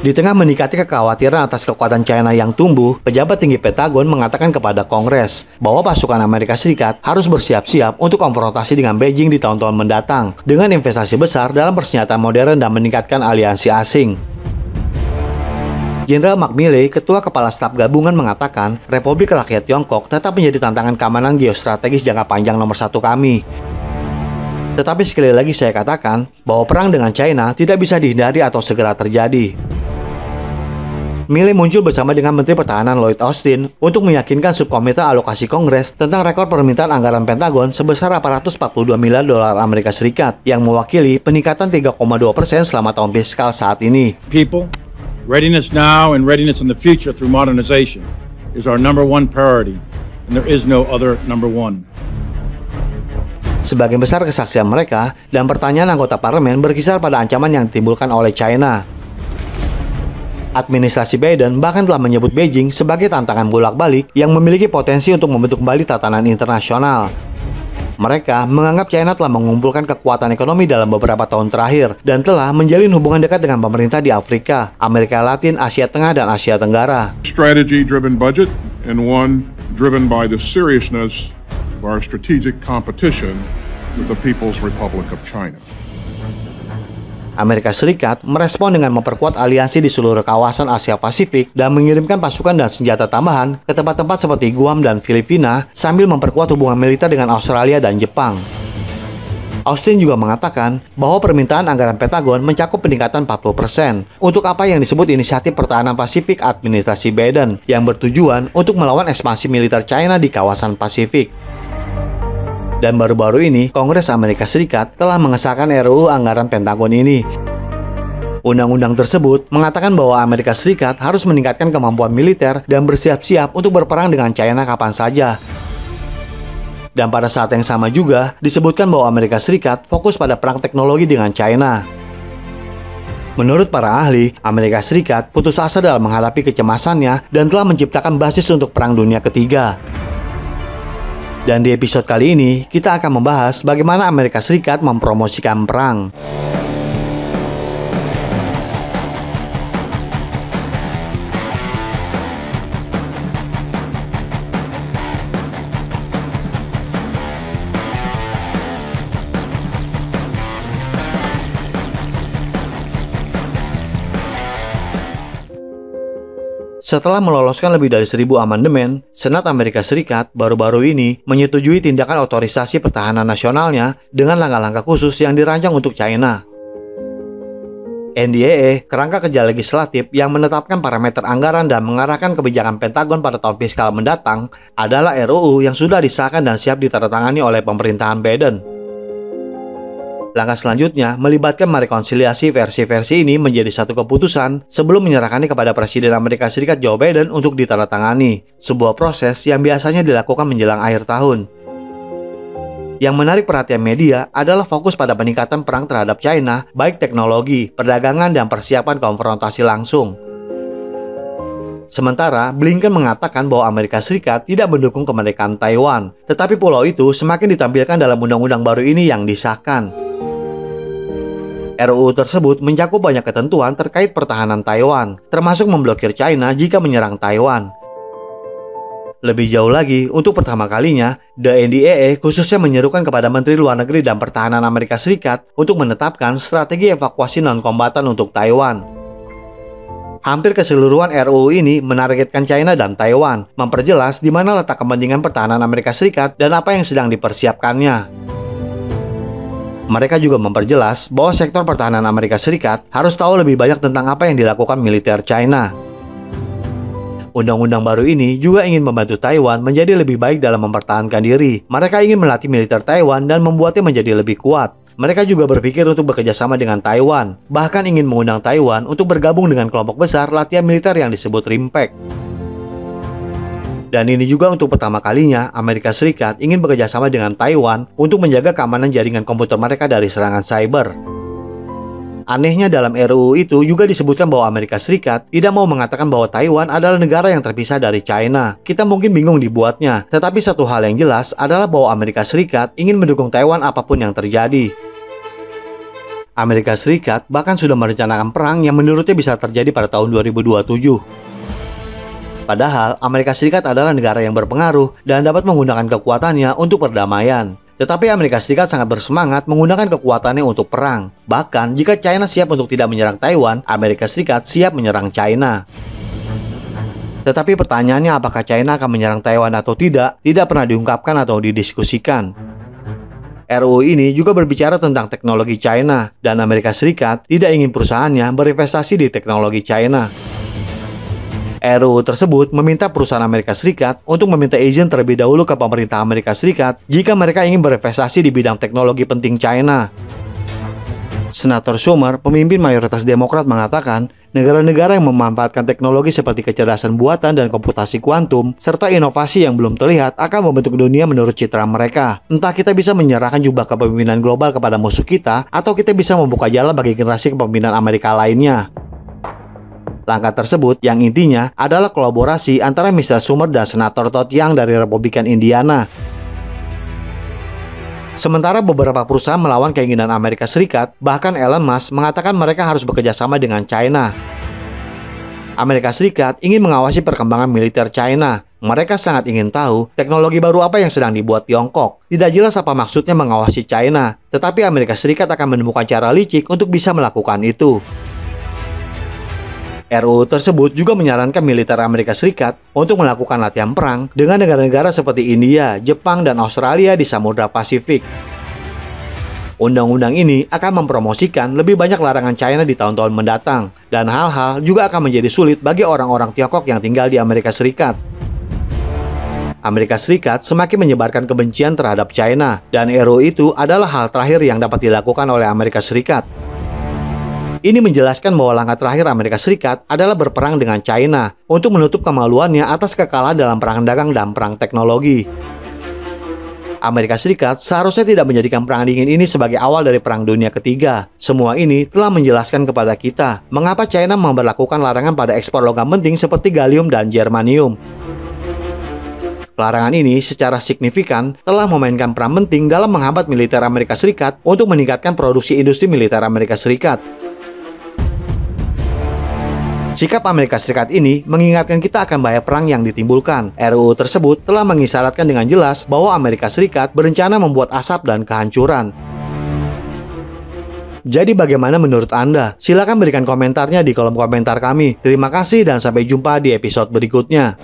Di tengah meningkatnya kekhawatiran atas kekuatan China yang tumbuh, pejabat tinggi Pentagon mengatakan kepada Kongres bahwa pasukan Amerika Serikat harus bersiap-siap untuk konfrontasi dengan Beijing di tahun-tahun mendatang dengan investasi besar dalam persenjataan modern dan meningkatkan aliansi asing. Jenderal Mark Milley, Ketua Kepala Staf Gabungan, mengatakan Republik Rakyat Tiongkok tetap menjadi tantangan keamanan geostrategis jangka panjang nomor satu kami. Tetapi sekali lagi saya katakan bahwa perang dengan China tidak bisa dihindari atau segera terjadi. Milley muncul bersama dengan Menteri Pertahanan Lloyd Austin untuk meyakinkan subkomite alokasi Kongres tentang rekor permintaan anggaran Pentagon sebesar 842 miliar dolar Amerika Serikat yang mewakili peningkatan 3,2% selama tahun fiskal saat ini. People, readiness now and readiness in the future through modernization is our number one priority, and there is no other number one. Sebagian besar kesaksian mereka dan pertanyaan anggota parlemen berkisar pada ancaman yang ditimbulkan oleh China. Administrasi Biden bahkan telah menyebut Beijing sebagai tantangan bolak-balik yang memiliki potensi untuk membentuk kembali tatanan internasional. Mereka menganggap China telah mengumpulkan kekuatan ekonomi dalam beberapa tahun terakhir dan telah menjalin hubungan dekat dengan pemerintah di Afrika, Amerika Latin, Asia Tengah, dan Asia Tenggara. Strategy-driven budget and one driven by the seriousness of our strategic competition with the People's Republic of China. Amerika Serikat merespon dengan memperkuat aliansi di seluruh kawasan Asia Pasifik dan mengirimkan pasukan dan senjata tambahan ke tempat-tempat seperti Guam dan Filipina sambil memperkuat hubungan militer dengan Australia dan Jepang. Austin juga mengatakan bahwa permintaan anggaran Pentagon mencakup peningkatan 40% untuk apa yang disebut Inisiatif Pertahanan Pasifik Administrasi Biden yang bertujuan untuk melawan ekspansi militer China di kawasan Pasifik. Dan baru-baru ini, Kongres Amerika Serikat telah mengesahkan RUU anggaran Pentagon ini. Undang-undang tersebut mengatakan bahwa Amerika Serikat harus meningkatkan kemampuan militer dan bersiap-siap untuk berperang dengan China kapan saja. Dan pada saat yang sama juga, disebutkan bahwa Amerika Serikat fokus pada perang teknologi dengan China. Menurut para ahli, Amerika Serikat putus asa dalam menghadapi kecemasannya dan telah menciptakan basis untuk Perang Dunia Ketiga. Dan di episode kali ini, kita akan membahas bagaimana Amerika Serikat mempromosikan perang. Setelah meloloskan lebih dari 1.000 amandemen, Senat Amerika Serikat baru-baru ini menyetujui tindakan otorisasi pertahanan nasionalnya dengan langkah-langkah khusus yang dirancang untuk China. NDAA, kerangka kerja legislatif yang menetapkan parameter anggaran dan mengarahkan kebijakan Pentagon pada tahun fiskal mendatang, adalah RUU yang sudah disahkan dan siap ditandatangani oleh pemerintahan Biden. Langkah selanjutnya melibatkan merekonsiliasi versi-versi ini menjadi satu keputusan sebelum menyerahkannya kepada Presiden Amerika Serikat Joe Biden untuk ditandatangani, sebuah proses yang biasanya dilakukan menjelang akhir tahun. Yang menarik perhatian media adalah fokus pada peningkatan perang terhadap China, baik teknologi, perdagangan, dan persiapan konfrontasi langsung. Sementara, Blinken mengatakan bahwa Amerika Serikat tidak mendukung kemerdekaan Taiwan, tetapi pulau itu semakin ditampilkan dalam undang-undang baru ini yang disahkan. RUU tersebut mencakup banyak ketentuan terkait pertahanan Taiwan, termasuk memblokir China jika menyerang Taiwan. Lebih jauh lagi, untuk pertama kalinya, The NDAA khususnya menyerukan kepada Menteri Luar Negeri dan Pertahanan Amerika Serikat untuk menetapkan strategi evakuasi non-kombatan untuk Taiwan. Hampir keseluruhan RUU ini menargetkan China dan Taiwan, memperjelas di mana letak kepentingan pertahanan Amerika Serikat dan apa yang sedang dipersiapkannya. Mereka juga memperjelas bahwa sektor pertahanan Amerika Serikat harus tahu lebih banyak tentang apa yang dilakukan militer China. Undang-undang baru ini juga ingin membantu Taiwan menjadi lebih baik dalam mempertahankan diri. Mereka ingin melatih militer Taiwan dan membuatnya menjadi lebih kuat. Mereka juga berpikir untuk bekerja sama dengan Taiwan, bahkan ingin mengundang Taiwan untuk bergabung dengan kelompok besar latihan militer yang disebut RIMPAC. Dan ini juga untuk pertama kalinya Amerika Serikat ingin bekerja sama dengan Taiwan untuk menjaga keamanan jaringan komputer mereka dari serangan cyber. Anehnya dalam RUU itu juga disebutkan bahwa Amerika Serikat tidak mau mengatakan bahwa Taiwan adalah negara yang terpisah dari China. Kita mungkin bingung dibuatnya, tetapi satu hal yang jelas adalah bahwa Amerika Serikat ingin mendukung Taiwan apapun yang terjadi. Amerika Serikat bahkan sudah merencanakan perang yang menurutnya bisa terjadi pada tahun 2027. Padahal, Amerika Serikat adalah negara yang berpengaruh dan dapat menggunakan kekuatannya untuk perdamaian. Tetapi Amerika Serikat sangat bersemangat menggunakan kekuatannya untuk perang. Bahkan, jika China siap untuk tidak menyerang Taiwan, Amerika Serikat siap menyerang China. Tetapi pertanyaannya apakah China akan menyerang Taiwan atau tidak pernah diungkapkan atau didiskusikan. RUU ini juga berbicara tentang teknologi China, dan Amerika Serikat tidak ingin perusahaannya berinvestasi di teknologi China. RUU tersebut meminta perusahaan Amerika Serikat untuk meminta izin terlebih dahulu ke pemerintah Amerika Serikat jika mereka ingin berinvestasi di bidang teknologi penting China. Senator Schumer, pemimpin mayoritas Demokrat, mengatakan negara-negara yang memanfaatkan teknologi seperti kecerdasan buatan dan komputasi kuantum serta inovasi yang belum terlihat akan membentuk dunia menurut citra mereka. Entah kita bisa menyerahkan jubah kepemimpinan global kepada musuh kita, atau kita bisa membuka jalan bagi generasi kepemimpinan Amerika lainnya. Langkah tersebut yang intinya adalah kolaborasi antara Mr. Schumer dan Senator Todd Young dari Republikan Indiana. Sementara beberapa perusahaan melawan keinginan Amerika Serikat, bahkan Elon Musk mengatakan mereka harus bekerja sama dengan China. Amerika Serikat ingin mengawasi perkembangan militer China. Mereka sangat ingin tahu teknologi baru apa yang sedang dibuat Tiongkok. Tidak jelas apa maksudnya mengawasi China, tetapi Amerika Serikat akan menemukan cara licik untuk bisa melakukan itu. RUU tersebut juga menyarankan militer Amerika Serikat untuk melakukan latihan perang dengan negara-negara seperti India, Jepang, dan Australia di Samudra Pasifik. Undang-undang ini akan mempromosikan lebih banyak larangan China di tahun-tahun mendatang, dan hal-hal juga akan menjadi sulit bagi orang-orang Tiongkok yang tinggal di Amerika Serikat. Amerika Serikat semakin menyebarkan kebencian terhadap China, dan RUU itu adalah hal terakhir yang dapat dilakukan oleh Amerika Serikat. Ini menjelaskan bahwa langkah terakhir Amerika Serikat adalah berperang dengan China untuk menutup kemaluannya atas kekalahan dalam perang dagang dan perang teknologi. Amerika Serikat seharusnya tidak menjadikan perang dingin ini sebagai awal dari perang dunia ketiga. Semua ini telah menjelaskan kepada kita mengapa China memberlakukan larangan pada ekspor logam penting seperti gallium dan germanium. Larangan ini secara signifikan telah memainkan peran penting dalam menghambat militer Amerika Serikat untuk meningkatkan produksi industri militer Amerika Serikat. Sikap Amerika Serikat ini mengingatkan kita akan bahaya perang yang ditimbulkan. RUU tersebut telah mengisyaratkan dengan jelas bahwa Amerika Serikat berencana membuat asap dan kehancuran. Jadi bagaimana menurut Anda? Silakan berikan komentarnya di kolom komentar kami. Terima kasih dan sampai jumpa di episode berikutnya.